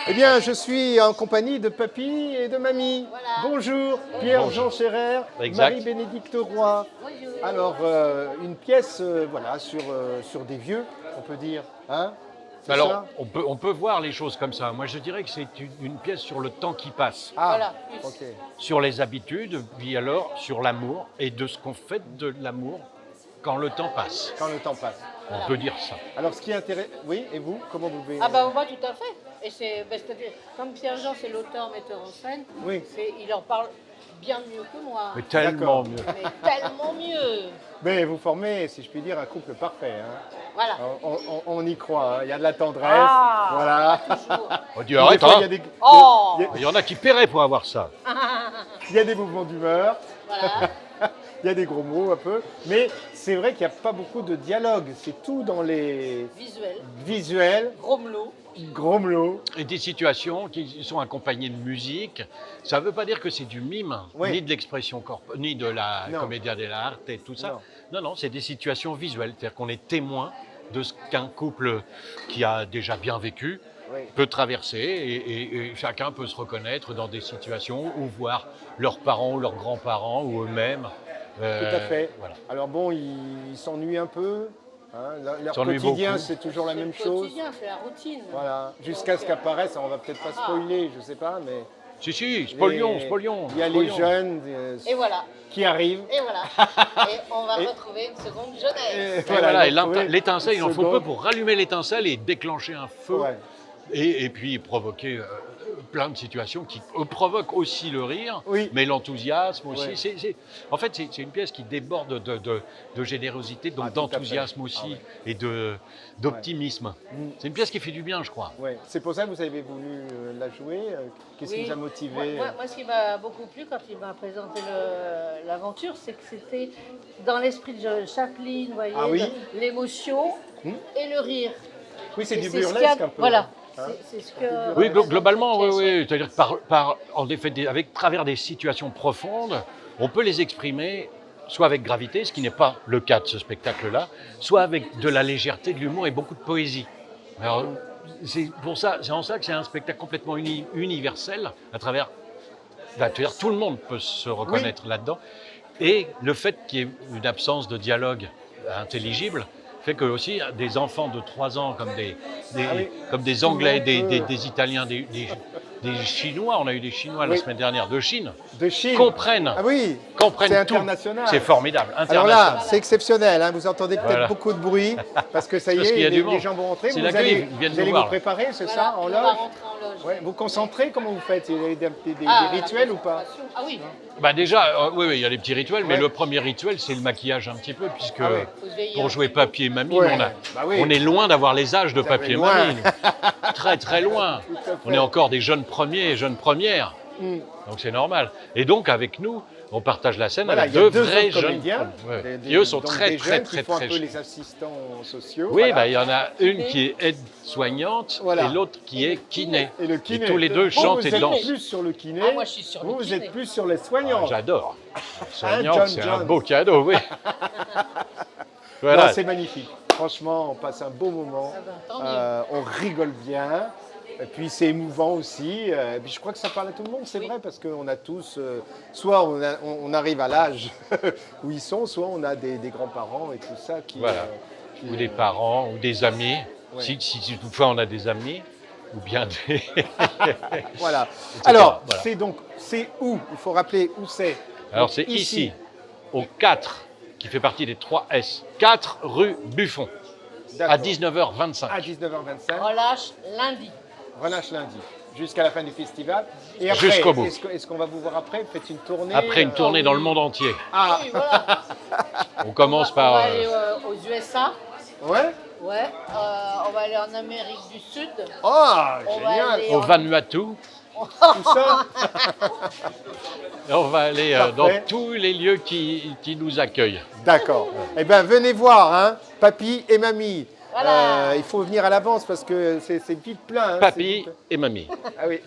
Eh bien, je suis en compagnie de papy et de mamie. Voilà. Bonjour, Pierre-Jean Scherer, Exact. Marie-Bénédicte Roy. Bonjour. Alors, une pièce voilà, sur des vieux, on peut dire. Hein? C'est Alors, ça on peut voir les choses comme ça. Moi, je dirais que c'est une pièce sur le temps qui passe, Ah, Voilà. ok. sur les habitudes, puis alors sur l'amour et de ce qu'on fait de l'amour quand le temps passe. Quand le temps passe. On peut dire ça. Alors, ce qui intéresse... Oui, et vous, comment vous pouvez... Ah bah moi tout à fait. Et c'est-à-dire, comme Pierre-Jean c'est l'auteur, metteur en scène, Oui. il en parle bien mieux que moi. Mais tellement mieux. Mais tellement mieux. Mais vous formez, si je puis dire, un couple parfait. Hein. Voilà. On y croit, hein. Il y a de la tendresse. Ah, Voilà. Toujours. On dit Des arrête, fois, hein. il y a des- Oh il y a- Il y en a qui paieraient pour avoir ça. il y a des mouvements d'humeur. Voilà. Il y a des gros mots un peu, mais c'est vrai qu'il n'y a pas beaucoup de dialogue. C'est tout dans les Visuel. visuels, Gromelot. gros mots. Et des situations qui sont accompagnées de musique. Ça ne veut pas dire que c'est du mime, Oui. ni de l'expression ni de la Non. commedia dell'arte et tout ça. Non. Non, c'est des situations visuelles. C'est-à-dire qu'on est témoin de ce qu'un couple qui a déjà bien vécu Oui. peut traverser et chacun peut se reconnaître dans des situations ou voir leurs parents ou leurs grands-parents ou eux-mêmes. Tout à fait. Voilà. Alors bon, ils s'ennuient un peu. Hein. Leur S'ennuient quotidien, beaucoup. c'est toujours la C'est même le chose. quotidien, c'est la routine. Voilà. Jusqu'à ce qu'apparaisse, on va peut-être pas spoiler, je sais pas, mais Si, spolions. il y a les jeunes Et voilà. qui arrivent. Et voilà. Et on va retrouver une seconde jeunesse. Et Et voilà, et ils vont trouver l'étincelle, il en une faut peu seconde. pour rallumer l'étincelle et déclencher un feu. Ouais. Et puis provoquer plein de situations qui provoquent aussi le rire, Oui. mais l'enthousiasme aussi. Ouais. En fait, c'est une pièce qui déborde de générosité, donc Ah, tout à fait. d'enthousiasme aussi, Ah ouais. et d'optimisme. Mm. C'est une pièce qui fait du bien, je crois. Ouais. C'est pour ça que vous avez voulu la jouer. Qu'est-ce qui Oui. vous a motivé Moi, ce qui m'a beaucoup plu quand il m'a présenté l'aventure, c'est que c'était dans l'esprit de Chaplin, vous voyez, Ah oui. l'émotion Hmm. et le rire. Oui, c'est Et du ce qu'il y a- burlesque un peu. Voilà. Hein. C'est ce que. Oui, représente globalement, cette oui, pièce, oui. C'est-à-dire que en effet, avec travers des situations profondes, on peut les exprimer soit avec gravité, ce qui n'est pas le cas de ce spectacle-là, soit avec de la légèreté, de l'humour et beaucoup de poésie. Alors, c'est en ça que c'est un spectacle complètement universel, à travers. C'est-à-dire tout le monde peut se reconnaître là-dedans. Et le fait qu'il y ait une absence de dialogue intelligible fait que aussi des enfants de 3 ans comme comme des Anglais, des Italiens, des Chinois, on a eu des Chinois la Oui. semaine dernière de Chine, De Chine. comprennent, Ah oui, comprennent c'est tout. international. C'est formidable, Alors international. là, c'est exceptionnel. Hein. Vous entendez peut-être Voilà. beaucoup de bruit parce que ça y Parce qu'il y est, a du les monde. gens vont rentrer. C'est Vous l'accueil, allez, ils viennent vous nous allez voir, vous là. préparer, c'est Voilà, ça, en on va loge. rentrer en loge. Ouais. Vous concentrez, comment vous faites? Il y a des Ah, rituels la ou pas? concentration. Ah oui. Bah déjà, oui, il y a les petits rituels, mais Ouais. le premier rituel, c'est le maquillage un petit peu, puisque Ah ouais. Faut se veiller un pour jouer petit peu. papy et mamie, Ouais. on, Bah oui. on est loin d'avoir les âges de Vous papy avez et loin. mamie. nous. Très, très loin. Tout à fait. On est encore des jeunes premiers et jeunes premières. Mm. Donc c'est normal. Et donc avec nous, on partage la scène Voilà, avec il y a deux deux vrais autres jeunes comédiens, premiers. Qui eux sont donc très, des très, jeunes très, qui font très un peu chouettes. les assistants sociaux. Oui, voilà. bah, il y en a une qui est aide-soignante Voilà. et l'autre qui est kiné. Et le kiné. Et tous les deux chantent vous et êtes dansent. plus sur le kiné. Ah, moi, je suis sur le Vous kiné. êtes plus sur les soignants. J'adore. John, Soignante, c'est un John. beau cadeau, oui. Non, Voilà. c'est magnifique. Franchement, on passe un beau moment. Ah ben, tant mieux. On rigole bien. Et puis c'est émouvant aussi. Et puis je crois que ça parle à tout le monde, c'est vrai, parce qu'on a tous, soit on arrive à l'âge où ils sont, soit on a des grands-parents et tout ça qui. Voilà. qui, Ou des parents, ou des amis. Ouais. Si toutefois on a des amis, ou bien des. Voilà. etc. Alors, Voilà. c'est où? Il faut rappeler où c'est. Alors Donc, c'est ici, au 4, qui fait partie des 3 S. 4 rue Buffon, D'accord. à 19h25. À 19h25. Relâche lundi. Relâche lundi. Jusqu'à la fin du festival. Et après, Jusqu'au bout. Est-ce qu'on va vous voir après? Faites une tournée. Après une tournée dans le monde entier. Ah, Oui, voilà. On commence On par. va aller aux USA. ouais. Ouais. On va aller en Amérique du Sud. Oh, On va génial. aller au Vanuatu. Tout ça. Et on va aller dans Parfait. tous les lieux qui nous accueillent. D'accord. Eh bien, venez voir, hein, papy et mamie. Voilà. Il faut venir à l'avance parce que c'est vite plein. hein, c'est Papy vite- et mamie. Ah oui.